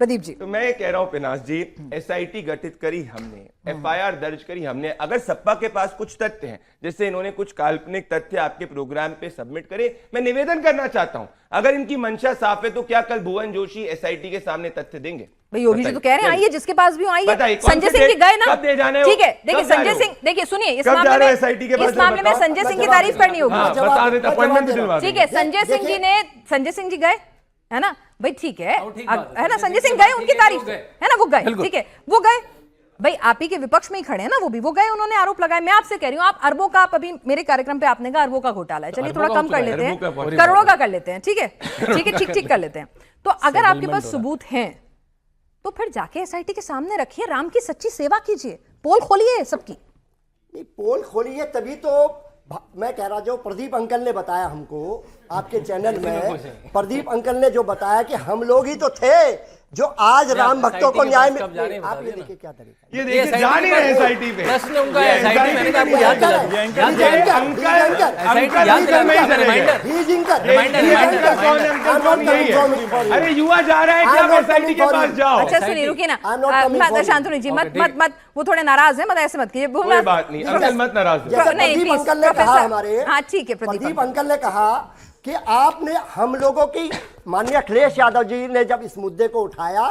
प्रदीप जी। तो मैं ये कह रहा हूं पिनास जी, एसआईटी गठित करी हमने, एफआईआर दर्ज करी हमने। अगर सपा के पास कुछ तथ्य हैं, जैसे इन्होंने कुछ काल्पनिक तथ्य आपके प्रोग्राम पे सबमिट करे, मैं निवेदन करना चाहता हूं, अगर इनकी मंशा साफ है तो क्या कल भुवन जोशी एसआईटी के सामने तथ्य देंगे? भाई योगी जी तो कह रहे हैं आइए, जिसके पास भी आइए। संजय सिंह जी गए ना, कब दे जाने? ठीक है, देखिए संजय सिंह, देखिए सुनिए, इस मामले में संजय सिंह की तारीफ करनी होगी। ठीक है, संजय सिंह जी गए है ना भाई, ठीक है ना, संजय सिंह गए, उनकी तारीफ है ना, वो गए, ठीक है, वो गए भाई, आप ही के विपक्ष में ही खड़े हैं ना, वो गए, उन्होंने आरोप लगाए। मैं आपसे कह रही हूँ, आप अरबों का, आप अभी मेरे कार्यक्रम पे आपने कहा अरबों का घोटाला है, चलिए थोड़ा कम कर लेते हैं, करोड़ों का कर लेते हैं, ठीक है, ठीक कर लेते हैं। तो अगर आपके पास सबूत हैं तो फिर जाके एसआईटी के सामने रखिए, राम की सच्ची सेवा कीजिए, पोल खोलिए सबकी। नहीं, पोल खोलिए तभी तो मैं कह रहा, जो प्रदीप अंकल ने बताया हमको आपके चैनल में, प्रदीप अंकल ने जो बताया कि हम लोग ही तो थे जो आज राम भक्तों को न्याय में, आप ये देखिए क्या तरीका, ये देखिए जा नहीं रहे एसआईटी पे, प्रश्न उनका एसआईटी, मैंने कहा आपको याद दिला दिया, अरे युवा जा रहा है कि आप एसआईटी के पास जाओ। अच्छा सुनिए, रुकिए ना, शांतनु जी मत, वो थोड़े नाराज है, मत ऐसे मत कीजिए, कोई बात नहीं, अंकल मत नाराज हो। प्रदीप अंकल ने कहा हमारे, हाँ ठीक है, प्रदीप अंकल ने कहा कि आपने हम लोगों की, माननीय अखिलेश यादव जी ने जब इस मुद्दे को उठाया,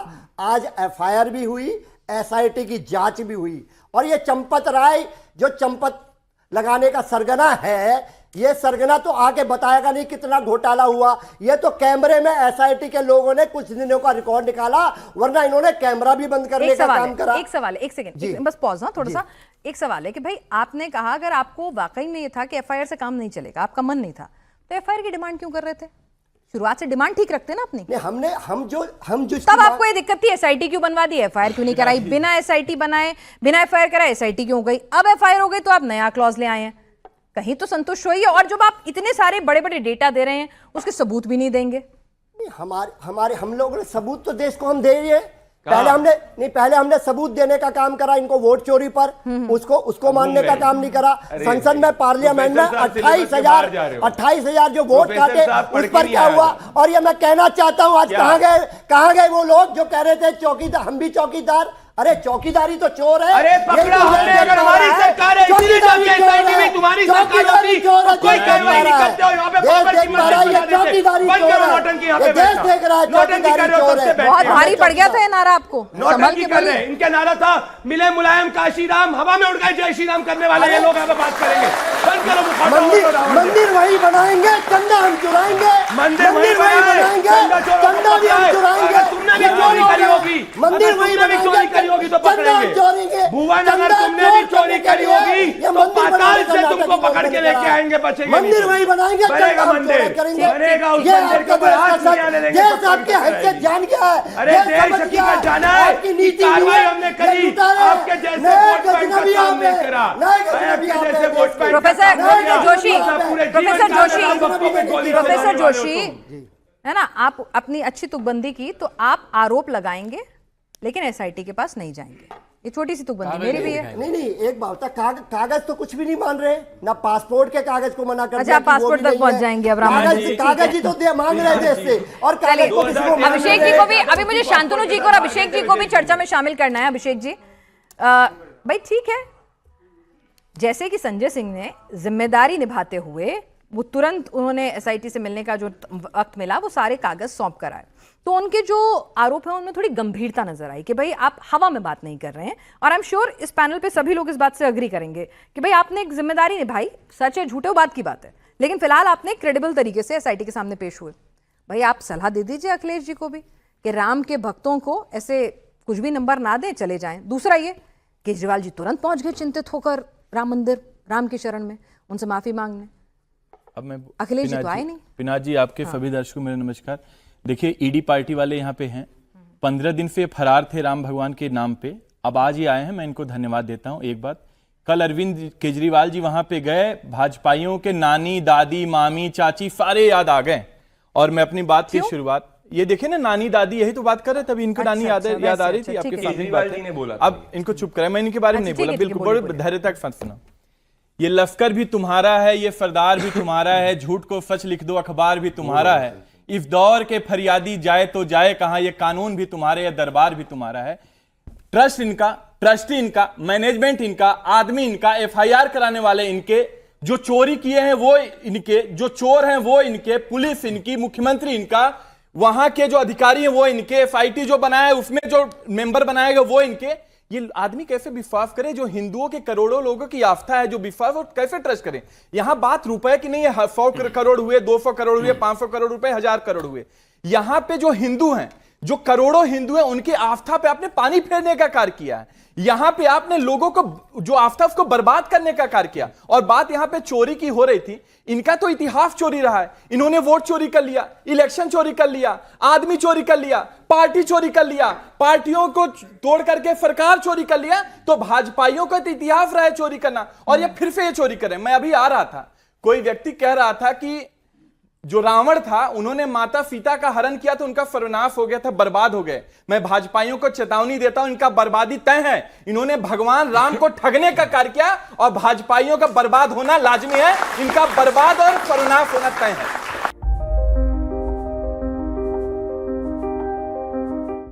आज एफआईआर भी हुई, एसआईटी की जांच भी हुई, और ये चंपत राय जो चंपत लगाने का सरगना है, ये सरगना तो आके बताएगा नहीं कितना घोटाला हुआ। ये तो कैमरे में एसआईटी के लोगों ने कुछ दिनों का रिकॉर्ड निकाला, वरना इन्होंने कैमरा भी बंद करने का काम करा। एक सवाल है, एक सेकंड बस पॉज ना थोड़ा सा। एक सवाल है कि भाई आपने कहा अगर आपको वाकई में ये था कि एफआईआर से काम नहीं चलेगा, आपका मन नहीं था, तो एफआईआर की डिमांड क्यों कर रहे थे? शुरुआत से डिमांड ठीक रखते ना अपनी। हम जो तब आपको ये दिक्कत थी, एसआईटी क्यों बनवा दी, एफआईआर क्यों नहीं कराई, बिना एसआईटी बनाए, बिना एफआईआर कराए एसआईटी क्यों हो गई, अब एफआईआर हो गई तो आप नया क्लॉज ले आए हैं, कहीं तो संतुष्ट होइए। और जब आप इतने सारे बड़े बड़े डेटा दे रहे हैं, उसके सबूत भी नहीं देंगे। हम लोगों ने सबूत तो देश को हम दे रहे हैं, पहले हमने सबूत देने का काम करा इनको वोट चोरी पर, उसको मानने का काम नहीं करा। संसद में, पार्लियामेंट में 28,000 जो वोट काटे, उस पर क्या हुआ? और ये मैं कहना चाहता हूं, आज कहां गए वो लोग जो कह रहे थे चौकीदार, हम भी चौकीदार? अरे चौकीदारी तो चोर है। अरे पकड़ा हमने, अगर हमारी सरकार है, इसीलिए तो एसआईटी में तुम्हारी सरकार होती, कोई कार्रवाई नहीं करते हो। यहाँ पे चौकीदारी देश देख रहा है, चौकीदारी चोर है। बहुत भारी पड़ गया था ये नारा आपको, नौटंकी कर रहे हैं। इनका नारा था मिले मुलायम काशीराम, हवा में उड़ गए जय श्री राम करने वाले ये लोग यहाँ पे बात करेंगे। मंदिर वही बनाएंगे, चंदा हम चुराएंगे, मंदिर वही बनाएंगे, चंदा भी हम चुराएंगे। तुमने भी चोरी करी होगी, मंदिर वही बनाएंगे होगी तो पकड़ेंगे। भुवन अगर तुमने भी चोरी करी होगी तो पाताल से तुमको पकड़ के लेके आएंगे, बचेंगे। मंदिर वही बनाएंगे, बनेगा मंदिर, बनेगा उस मंदिर के ऊपर हाथ नहीं आने देंगे। देश आपके हैसियत जान गया है। अरे देश हकीकत जाना है, आपकी नीति कार्रवाई हमने करी, आपके जैसे वोट बैंक का काम नहीं करा, आपके जैसे वोट बैंक। प्रोफेसर जोशी है ना, आप अपनी अच्छी तुकबंदी की, तो आप आरोप लगाएंगे लेकिन एसआईटी के पास नहीं जाएंगे, ये छोटी सी तुकबंदी मेरी भी है। नहीं एक बात, कागज तो कुछ भी नहीं मान रहे ना, पासपोर्ट के कागज को मना कर दिया। पासपोर्ट तक पहुंच जाएंगे अब, कागज ही तो मांग रहे थे इससे। और अभिषेक जी को भी, अभी मुझे शांतनु जी को और अभिषेक जी को भी चर्चा में शामिल करना है। अभिषेक जी भाई ठीक है, जैसे कि संजय सिंह ने जिम्मेदारी निभाते हुए वो तुरंत उन्होंने एसआईटी से मिलने का जो वक्त मिला वो सारे कागज सौंप कर आए, तो उनके जो आरोप है उनमें थोड़ी गंभीरता नजर आई कि भाई आप हवा में बात नहीं कर रहे हैं। और आई एम श्योर इस पैनल पे सभी लोग इस बात से अग्री करेंगे कि भाई आपने एक जिम्मेदारी निभाई, सच है झूठे बात की बात है, लेकिन फिलहाल आपने क्रेडिबल तरीके से एसआईटी के सामने पेश हुए। भाई आप सलाह दे दीजिए अखिलेश जी को भी कि राम के भक्तों को ऐसे कुछ भी नंबर ना दें, चले जाएं। दूसरा ये, केजरीवाल जी तुरंत पहुंच गए चिंतित होकर राम मंदिर, राम की शरण में, उनसे माफी मांगने। अब मैं अखिलेश जी तो आए नहीं। पिनाज जी, आपके सभी दर्शकों मेरा नमस्कार। देखिए ईडी पार्टी वाले यहाँ पे हैं, 15 दिन से फरार थे राम भगवान के नाम पे, अब आज ही आए हैं, मैं इनको धन्यवाद देता हूँ। एक बात, कल अरविंद केजरीवाल जी वहां पे गए, भाजपाइयों के नानी दादी मामी चाची सारे याद आ गए। और मैं अपनी बात की शुरुआत, ये देखे ना नानी दादी, यही तो बात कर रहे थे, तभी इनको नानी याद आ रही थी। आपके सामने बात है, अब इनको चुप करें, मैं इनके बारे में नहीं बोला, बिल्कुल बड़े धैर्य तक सुना। ये लश्कर भी तुम्हारा है, ये सरदार भी तुम्हारा है, झूठ को सच लिख दो अखबार भी तुम्हारा है, इस दौर के फरियादी जाए तो जाए कहां, ये कानून भी तुम्हारे, ये दरबार भी तुम्हारा है। ट्रस्ट इनका, ट्रस्टी इनका, मैनेजमेंट इनका, आदमी इनका, एफआईआर कराने वाले इनके, जो चोरी किए हैं वो इनके, जो चोर हैं वो इनके, पुलिस इनकी, मुख्यमंत्री इनका, वहां के जो अधिकारी हैं वो इनके, एफआईटी जो बनाया है उसमें जो मेंबर बनाएगा वो इनके। ये आदमी कैसे विश्वास करे? जो हिंदुओं के करोड़ों लोगों की आस्था है, जो विश्वास, वो कैसे ट्रस्ट करें? यहां बात रुपए की नहीं है, 100 करोड़ हुए, 200 करोड़ हुए, 500 करोड़ रुपए, 1000 करोड़ हुए। यहां पे जो हिंदू हैं, जो करोड़ों हिंदू हैं, उनकी आस्था पे आपने पानी फेरने का कार्य किया है। यहां पे आपने लोगों को जो आस्था उसको बर्बाद करने का कार्य किया। और बात यहां पे चोरी की हो रही थी, इनका तो इतिहास चोरी रहा है। इन्होंने वोट चोरी कर लिया, इलेक्शन चोरी कर लिया, आदमी चोरी कर लिया, पार्टी चोरी कर लिया, पार्टियों को तोड़ करके सरकार चोरी कर लिया। तो भाजपाइयों का तो इतिहास रहा है चोरी करना, और ये फिर से ये चोरी कर रहे हैं। मैं अभी आ रहा था, कोई व्यक्ति कह रहा था कि जो रावण था, उन्होंने माता सीता का हरण किया तो उनका सर्वनाश हो गया था, बर्बाद हो गए। मैं भाजपाइयों को चेतावनी देता हूं, इनका बर्बादी तय है। इन्होंने भगवान राम को ठगने का कार्य किया, और भाजपाइयों का बर्बाद होना लाजमी है। इनका बर्बाद और सर्वनाश होना तय है।